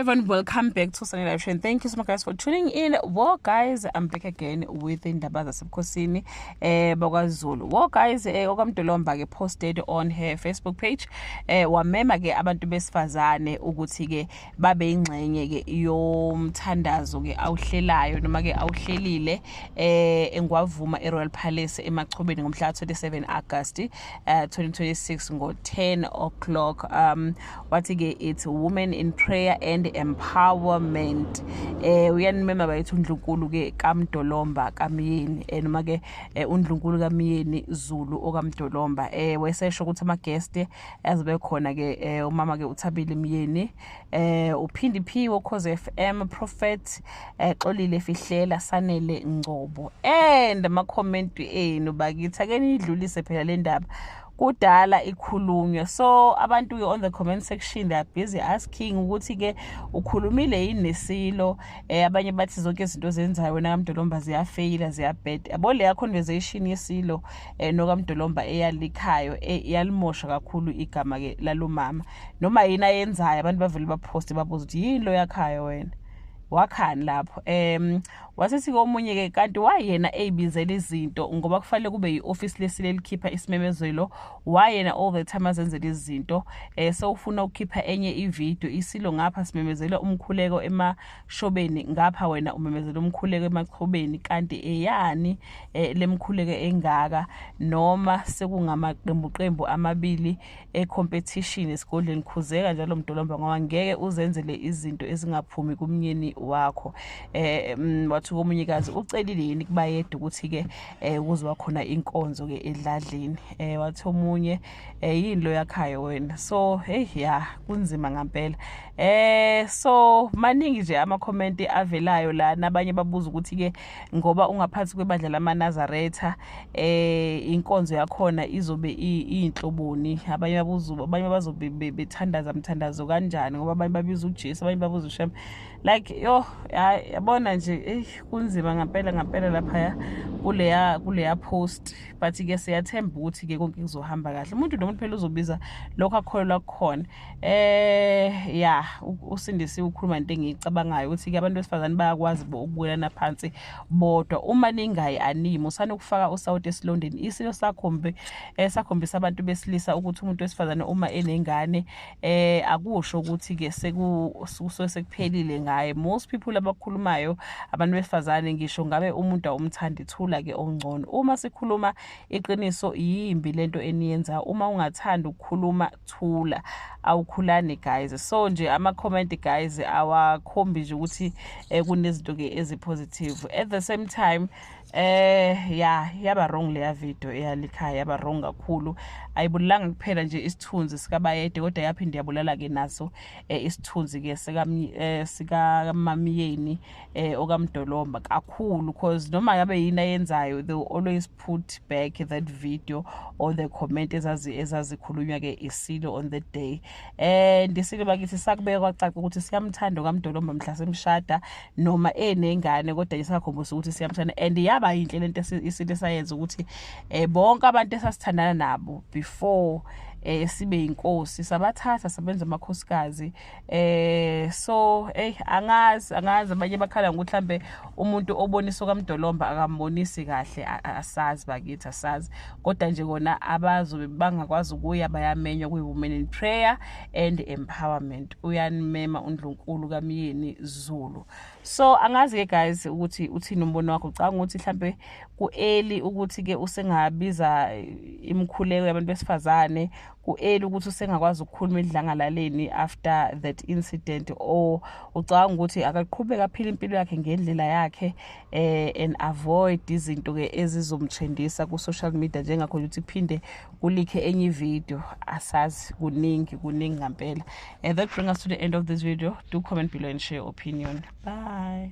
everyone, welcome back to Sunny Live Show, and thank you so much guys for tuning in. Well guys, I'm back again with indaba zasebukhosini bakwaZulu. Well guys, okamdolomba ke posted on her Facebook page wamema ke abantu besifazane ukuthi ke babe ingxenye ke yomthandazo ke awuhlelayo noma ke awuhlelile engwavuma eRoyal Palace emachobeni ngomhla 27 August 2026 ngo 10 o'clock. Wathi ke it's women in prayer and empowerment. Uyanimema bayithu uNdlunkulu ke kaMdolomba kaMyeni noma ke uNdlunkulu kaMyeni Zulu okamdolomba. Wesesho ukuthi ama guest azobe khona ke umama ke uThabile Myeni, uPhindi P woKhoze FM, Prophet Xolile Fihlela, Sanele Ngcobo, and ama comment enu bakithi ake nidlulise phela le ndaba kudala ikhulunywa. So abantu on the comment section they are busy asking ukuthi ke ukhulumile yini nesilo. Abanye bathi zonke izinto zenzayo wena kaMdolomba ziyafeyila ziyabheda. Yabo le conversation yesilo nokaMdolomba eyalikhayo yalimosha kakhulu igama ke lalomama. Noma yina yenzayo abantu bavele bapost babuza ukuthi yini lo yakhayo wena wakhani lapho. Wasithi komunye ke kanti wayena ebizela izinto ngoba kufanele kube yioffice lesile likhipha isimemezelo, wayena all the time azenzela izinto. So ufuna ukukhipha enye ivideo isilo ngapha simemezela umkhuleko emashobeni, ngapha wena umemezela umkhuleko emachobeni, kanti eyani lemkhuleko engaka noma sekungamaqembu amabili competition esigodleni. Khuzeka njalo Mdolomba ngoba ngeke uzenzele izinto ezingaphumi kumnyeni wakho. Wathi komunyikazi ucelile yini kuba yedwa ukuthi ke kuzwa khona inkonzo ke edladleni. Wathi omunye yini lo yakhayo wena. So hey yeah, kunzima ngempela. So maningi nje ama comment avelayo la, nabanye babuza ukuthi ke ngoba ungaphathi kwebandla lamaNazaretha inkonzo yakhona izobe inhloboni. Abanye babuza, abanye bazobe bethandaza mthandazo kanjani ngoba abanye babiza uJesu, abanye babuza uShem. Like yo yabona nje kunzima ngempela lapha kuleya post, but ke siyathemba ukuthi ke konke kuzohamba kahle. Umuntu nomuntu phela uzobiza lokho akholwa kukhona. Yeah, uSindisi ukhuluma into engiyicabangayo ukuthi ke abantu besifazane bayakwazi ukubuyelana phansi bodwa uma ningayi animo sanokufaka uSouth esilondeni. Isilo sakhombisa abantu besilisa ukuthi umuntu wesifazane uma enengane akusho ukuthi ke sekuphelile ngaye. Most people abakhulumayo abantu besifazane ngisho ngabe umuntu awumthandi thula ke ongcono. Uma sikhuluma iqiniso yimbi lento eniyenza. Uma ungathanda ukukhuluma thula, awukhulani guys. So nje ama comment guys awakhombi nje ukuthi kunezinto ke ezipositive. At the same time yeah, yaba wrong leya video eyalikhaya, yaba wrong kakhulu. Ayibulanga kuphela nje isithunzi sikaBayede kodwa yaphinde yabulala ke naso isithunzi ke sika Mamyeni okamdolomba kakhulu, because noma yabe yini ayenzayo they will always put back that video or the comment ezazikhulunywa ke isilo on the day. And isilo bakithi sakubeka kwacaca ukuthi siyamthanda okamdolomba mhla semshada noma enengane kodwa isakhombisa ukuthi siyamthanda. And yaba yinhle lento isilo sayenza ukuthi bonke abantu esasithandana nabo before sibe inkosi sabathatha sabenza amakhosikazi. So angazi abanye bakhala ukuthi mhlambe umuntu obonisa okamdolomba akambonisi kahle, asazi bakithi asazi, kodwa nje kona abazobe bangakwazi ukuya bayamenywa kuyi women in prayer and empowerment. Uyanimema uNdlunkulu kaMyeni Zulu. So angazi ke guys ukuthi uthini umbono wakho. Ucanga ukuthi mhlambe kueli ukuthi ke usengabiza imkhuleko yabantu besifazane, kueli ukuthi usengakwazi ukukhuluma idlangalaleni after that incident, or ucanga ukuthi akaqhubeka aphila impilo yakhe ngendlela yakhe and avoid izinto ke ezizomtrendisa ku social media njengakho ukuthi kuphinde kulikhe enye video. Asazi kuningi ngempela. That brings us to the end of this video. Do comment below and share your opinion. Bye.